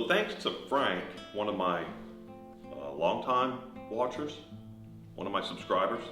So thanks to Frank, one of my longtime watchers, one of my subscribers,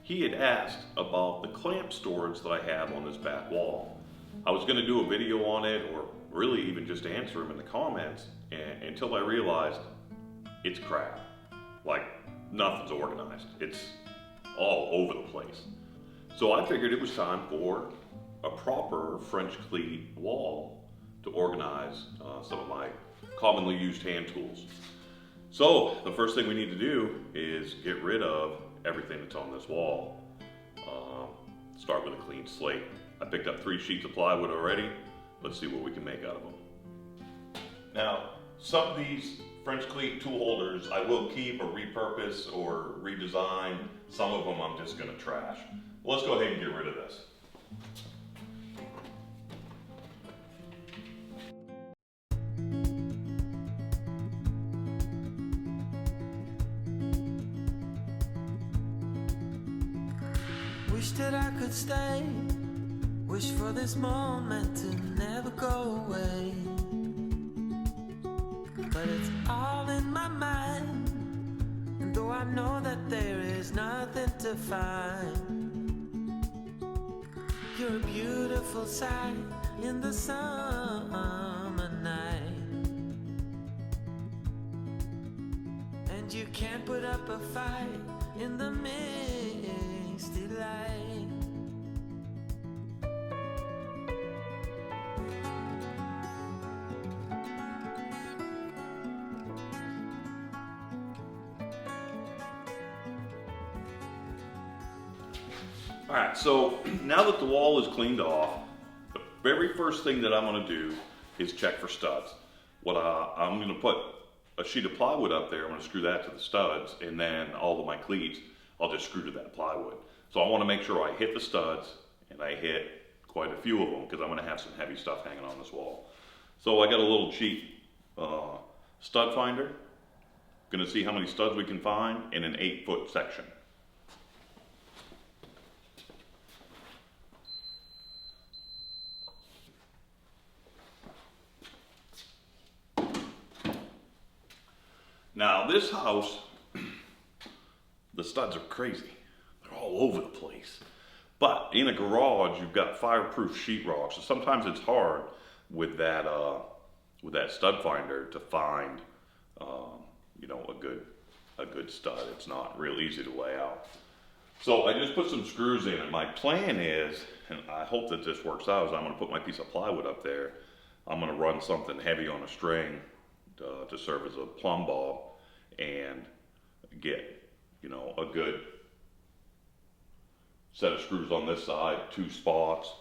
he had asked about the clamp storage that I have on this back wall. I was going to do a video on it, or really even just answer him in the comments, until I realized it's crap. Like, nothing's organized. It's all over the place. So I figured it was time for a proper French cleat wall to organize some of my commonly used hand tools. So the first thing we need to do is get rid of everything that's on this wall. Start with a clean slate. I picked up 3 sheets of plywood already. Let's see what we can make out of them. Now, some of these French cleat tool holders I will keep or repurpose or redesign. Some of them I'm just going to trash. Well, let's go ahead and get rid of this. Wish that I could stay, wish for this moment to never go away. But it's all in my mind, and though I know that there is nothing to find, you're a beautiful sight in the summer night, and you can't put up a fight in the misty light. Alright, so now that the wall is cleaned off, the very first thing that I'm going to do is check for studs. I'm going to put a sheet of plywood up there, I'm going to screw that to the studs, and then all of my cleats I'll just screw to that plywood. So I want to make sure I hit the studs, and I hit quite a few of them, because I'm going to have some heavy stuff hanging on this wall. So I got a little cheap stud finder. Going to see how many studs we can find in an 8-foot section. Now this house, the studs are crazy. They're all over the place. But in a garage, you've got fireproof sheetrock, so sometimes it's hard with that stud finder to find, you know, a good stud. It's not real easy to lay out. So I just put some screws in, and my plan is, and I hope that this works out, is I'm going to put my piece of plywood up there. I'm going to run something heavy on a string to serve as a plumb bob, and get, you know, a good set of screws on this side, 2 spots,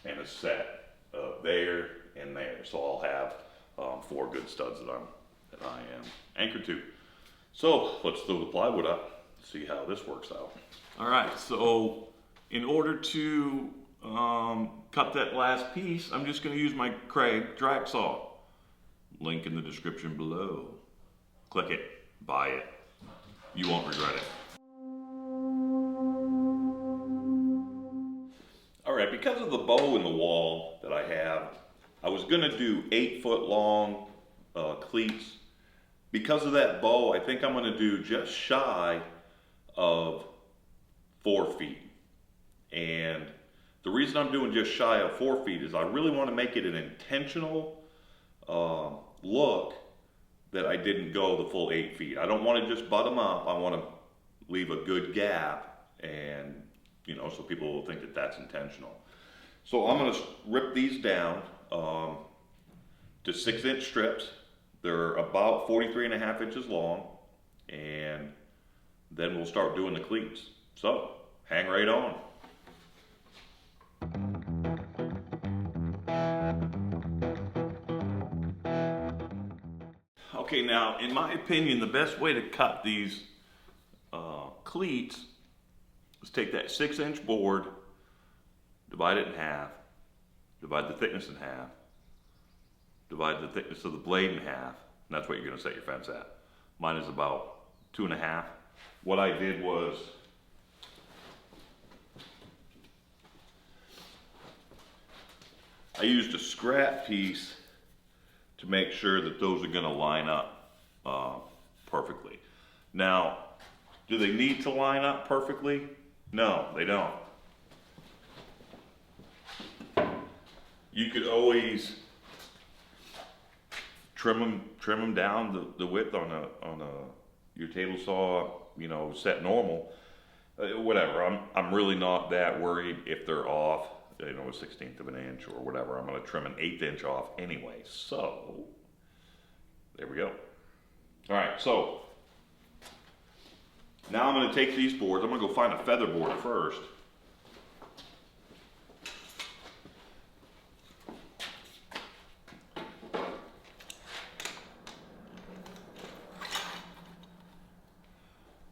and a set there and there. So I'll have 4 good studs that I am anchored to. So let's throw the plywood up, see how this works out. All right, so in order to cut that last piece, I'm just going to use my Craig drag saw. Link in the description below. Click it, buy it. You won't regret it. All right, because of the bow in the wall that I have, I was gonna do 8-foot long cleats. Because of that bow, I think I'm gonna do just shy of 4 feet. And the reason I'm doing just shy of 4 feet is I really want to make it an intentional look that I didn't go the full 8 feet. I don't want to just butt them up. I want to leave a good gap, and you know, so people will think that that's intentional. So I'm going to rip these down to 6-inch strips. They're about 43.5 inches long, and then we'll start doing the cleats. So hang right on. Okay, now in my opinion, the best way to cut these cleats is take that 6-inch board, divide it in half, divide the thickness in half, divide the thickness of the blade in half, and that's what you're going to set your fence at. Mine is about 2.5. What I did was I used a scrap piece to make sure that those are going to line up perfectly. Now, do they need to line up perfectly? No, they don't. You could always trim them down the width on your table saw, you know, set normal. Whatever. I'm really not that worried if they're off, you know, a 1/16 of an inch or whatever. I'm going to trim an 1/8 inch off anyway. So there we go. All right. So now I'm going to take these boards. I'm going to go find a feather board first.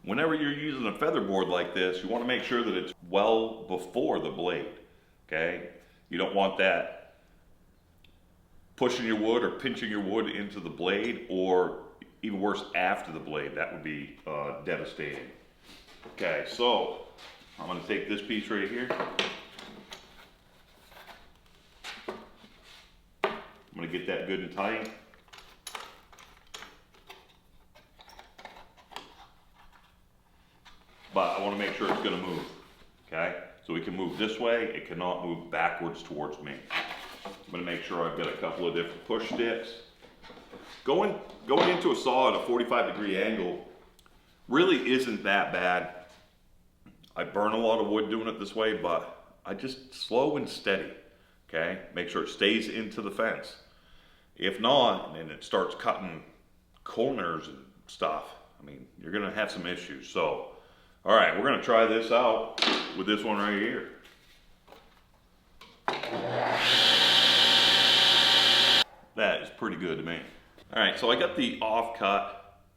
Whenever you're using a feather board like this, you want to make sure that it's well before the blade, okay? You don't want that pushing your wood or pinching your wood into the blade, or even worse, after the blade. That would be devastating. Okay, so I'm going to take this piece right here. I'm going to get that good and tight. But I want to make sure it's going to move, okay? So we can move this way, it cannot move backwards towards me. I'm going to make sure I've got a couple of different push sticks. Going into a saw at a 45-degree angle really isn't that bad. I burn a lot of wood doing it this way, but I just slow and steady, okay? Make sure it stays into the fence. If not, and it starts cutting corners and stuff, I mean, you're going to have some issues. So, all right, we're going to try this out with this one right here. That is pretty good to me. All right, so I got the offcut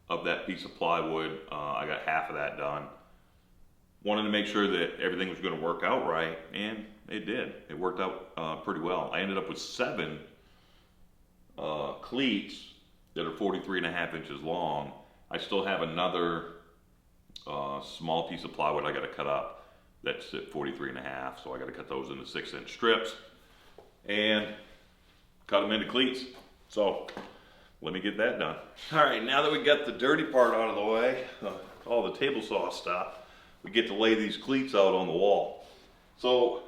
of that piece of plywood. I got half of that done. Wanted to make sure that everything was going to work out right, and it did. It worked out pretty well. I ended up with 7 cleats that are 43.5 inches long. I still have another small piece of plywood I got to cut up that's at 43.5, so I got to cut those into 6-inch strips and cut them into cleats. So let me get that done. All right, now that we got the dirty part out of the way, all the table saw stuff, we get to lay these cleats out on the wall. So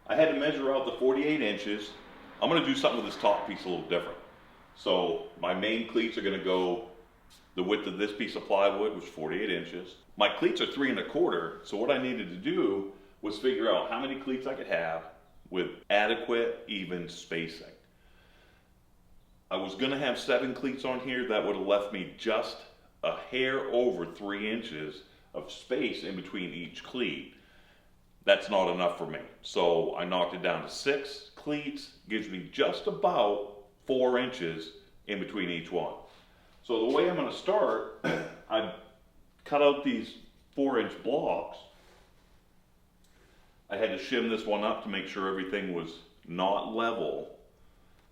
I had to measure out the 48 inches. I'm going to do something with this top piece a little different. So my main cleats are going to go the width of this piece of plywood, which is 48 inches. My cleats are 3 1/4, so what I needed to do was figure out how many cleats I could have with adequate, even spacing. I was gonna have 7 cleats on here. That would have left me just a hair over 3 inches of space in between each cleat. That's not enough for me. So I knocked it down to 6 cleats, gives me just about 4 inches in between each one. So the way I'm going to start, I cut out these 4-inch blocks. I had to shim this one up to make sure everything was not level.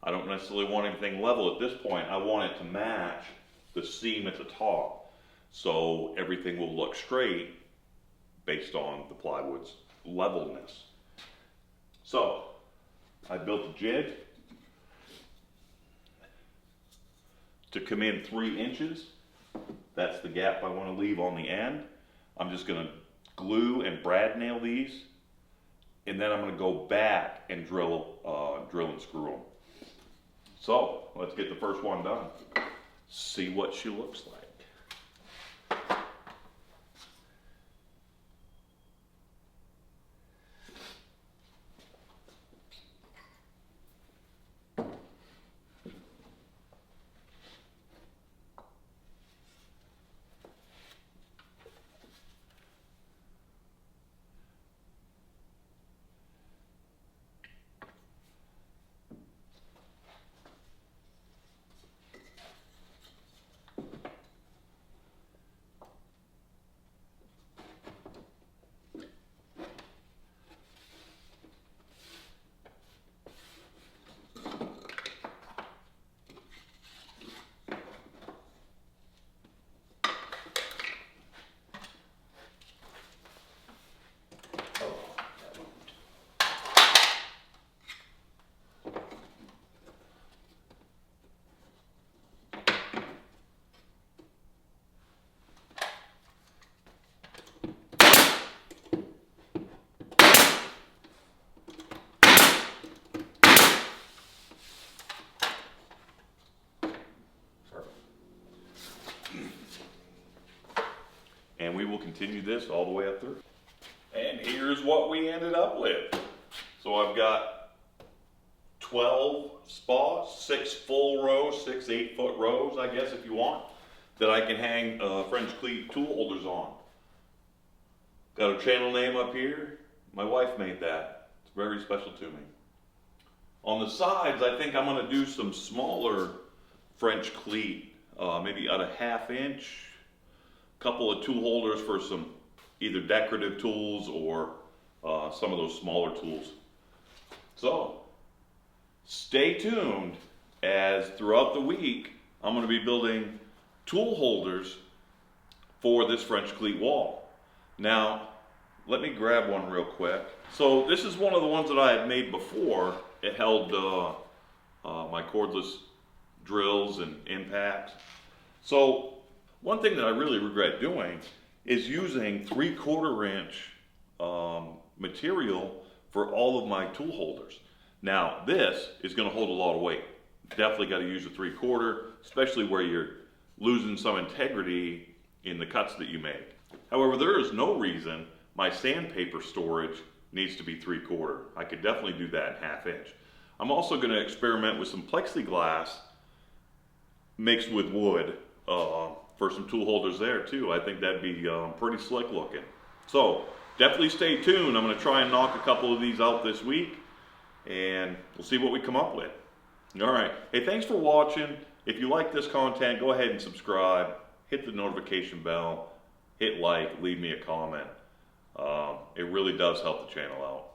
I don't necessarily want everything level at this point. I want it to match the seam at the top, so everything will look straight based on the plywood's levelness. So I built a jig to come in 3 inches. That's the gap I want to leave on the end. I'm just going to glue and brad nail these, and then I'm going to go back and drill and screw them. So let's get the first one done. See what she looks like. continue this all the way up through. And here's what we ended up with. So I've got 12 spots, 6 full rows, 6 8-foot rows, I guess if you want, that I can hang French cleat tool holders on. Got a channel name up here. My wife made that. It's very special to me. On the sides, I think I'm going to do some smaller French cleat, maybe at a 1/2 inch. Couple of tool holders for some either decorative tools or some of those smaller tools. So stay tuned, as throughout the week I'm going to be building tool holders for this French cleat wall. Now let me grab one real quick. So this is one of the ones that I had made before. It held my cordless drills and impacts. So one thing that I really regret doing is using 3/4 inch material for all of my tool holders. Now this is going to hold a lot of weight. Definitely got to use a 3/4, especially where you're losing some integrity in the cuts that you make. However, there is no reason my sandpaper storage needs to be 3/4. I could definitely do that in 1/2 inch. I'm also going to experiment with some plexiglass mixed with wood for some tool holders there too. I think that'd be pretty slick looking. So definitely stay tuned. I'm going to try and knock a couple of these out this week, and we'll see what we come up with. All right. Hey, thanks for watching. If you like this content, go ahead and subscribe. Hit the notification bell. Hit like. Leave me a comment. It really does help the channel out.